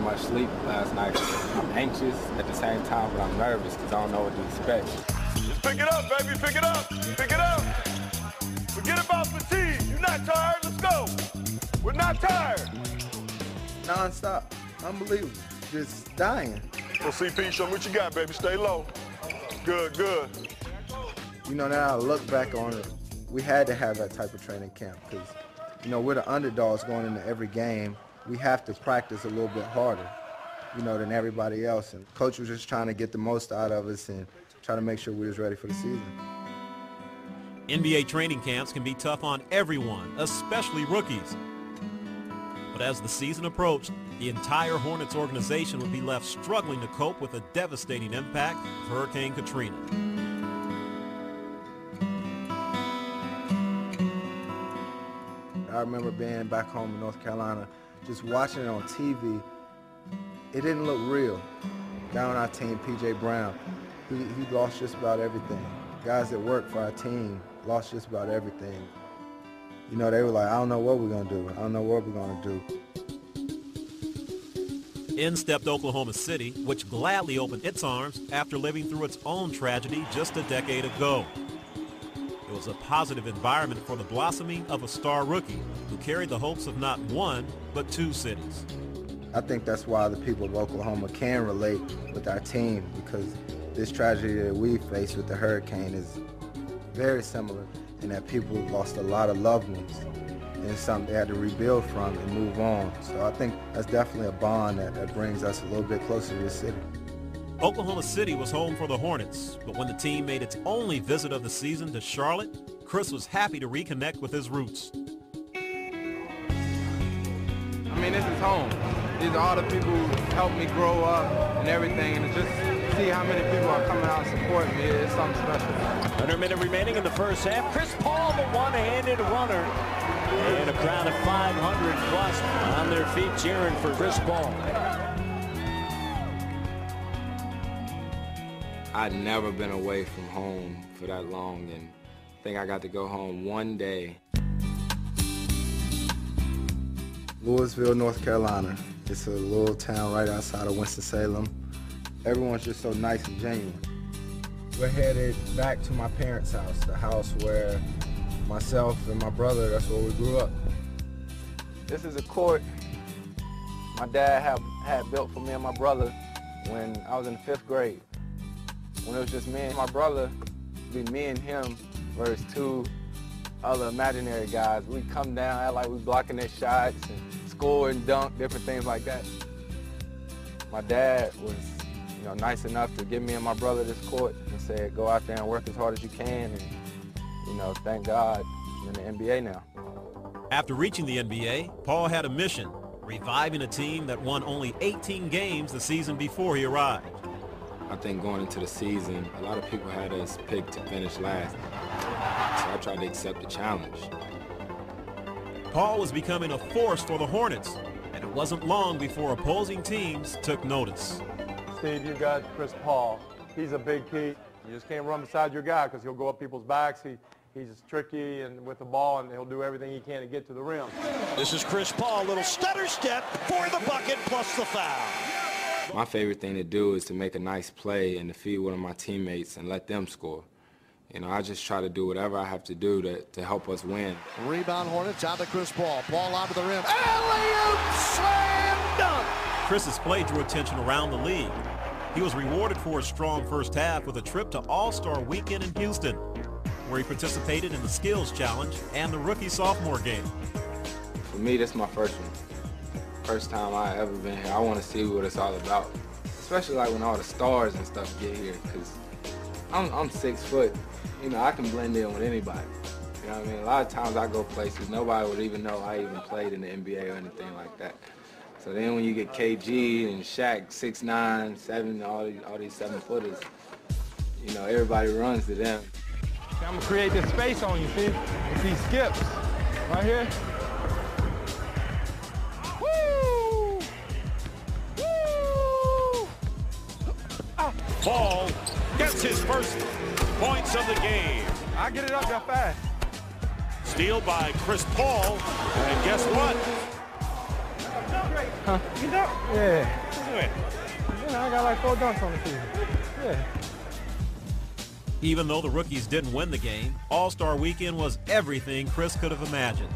much sleep last night. I'm anxious at the same time, but I'm nervous because I don't know what to expect. Just pick it up, baby, pick it up, pick it up. Forget about fatigue. You're not tired, let's go. We're not tired. Non-stop, unbelievable, just dying. So CP, show me what you got, baby, stay low. Good, good. You know, now I look back on it, we had to have that type of training camp because, you know, we're the underdogs going into every game. We have to practice a little bit harder, you know, than everybody else. And Coach was just trying to get the most out of us and try to make sure we was ready for the season. NBA training camps can be tough on everyone, especially rookies. But as the season approached, the entire Hornets organization would be left struggling to cope with the devastating impact of Hurricane Katrina. I remember being back home in North Carolina, just watching it on TV. It didn't look real. Guy on our team, P.J. Brown, he lost just about everything. Guys that work for our team lost just about everything. You know, they were like, I don't know what we're going to do. I don't know what we're going to do. In stepped Oklahoma City, which gladly opened its arms after living through its own tragedy just a decade ago. It was a positive environment for the blossoming of a star rookie who carried the hopes of not one, but two cities. I think that's why the people of Oklahoma can relate with our team, because this tragedy that we faced with the hurricane is very similar in that people lost a lot of loved ones, and it's something they had to rebuild from and move on. So I think that's definitely a bond that brings us a little bit closer to the city. Oklahoma City was home for the Hornets, but when the team made its only visit of the season to Charlotte, Chris was happy to reconnect with his roots. I mean, this is home. These are all the people who helped me grow up and everything, and to just see how many people are coming out and supporting me, it's something special. Under a minute remaining in the first half. Chris Paul, the one-handed runner. And a crowd of 500 plus on their feet cheering for Chris Paul. I'd never been away from home for that long, and I think I got to go home one day. Louisville, North Carolina. It's a little town right outside of Winston-Salem. Everyone's just so nice and genuine. We're headed back to my parents' house, the house where myself and my brother, that's where we grew up. This is a court my dad had built for me and my brother when I was in the 5th grade. When it was just me and my brother, it'd be me and him versus two other imaginary guys. We'd come down, act like we blocking their shots and score and dunk, different things like that. My dad was, you know, nice enough to give me and my brother this court and said, go out there and work as hard as you can, and, you know, thank God you're in the NBA now. After reaching the NBA, Paul had a mission, reviving a team that won only 18 games the season before he arrived. I think going into the season, a lot of people had us picked to finish last, so I tried to accept the challenge. Paul was becoming a force for the Hornets, and it wasn't long before opposing teams took notice. Steve, you got Chris Paul. He's a big key. You just can't run beside your guy because he'll go up people's backs. He's tricky and with the ball, and he'll do everything he can to get to the rim. This is Chris Paul, little stutter step for the bucket plus the foul. My favorite thing to do is to make a nice play and to feed one of my teammates and let them score. You know, I just try to do whatever I have to do to help us win. Rebound Hornets out to Chris Paul. Paul onto the rim. Alley-oop slam dunk. Chris's play drew attention around the league. He was rewarded for his strong first half with a trip to All-Star Weekend in Houston, where he participated in the Skills Challenge and the Rookie-Sophomore game. For me, this is my first one. First time I ever been here. I want to see what it's all about, especially like when all the stars and stuff get here, because I'm 6 foot. You know, I can blend in with anybody. You know what I mean? A lot of times I go places, nobody would even know I even played in the NBA or anything like that. So then when you get KG and Shaq, 6'9", 7, all these 7-footers, you know, everybody runs to them. I'm going to create this space on you, see? With these skips right here. Woo! Woo! Paul gets his first points of the game. I get it up there fast. Steal by Chris Paul, and guess what? Huh? You dunk? Yeah. I got like 4 dunks on the season. Yeah. Even though the rookies didn't win the game, All-Star Weekend was everything Chris could have imagined.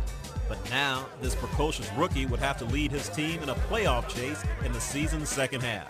But now, this precocious rookie would have to lead his team in a playoff chase in the season's second half.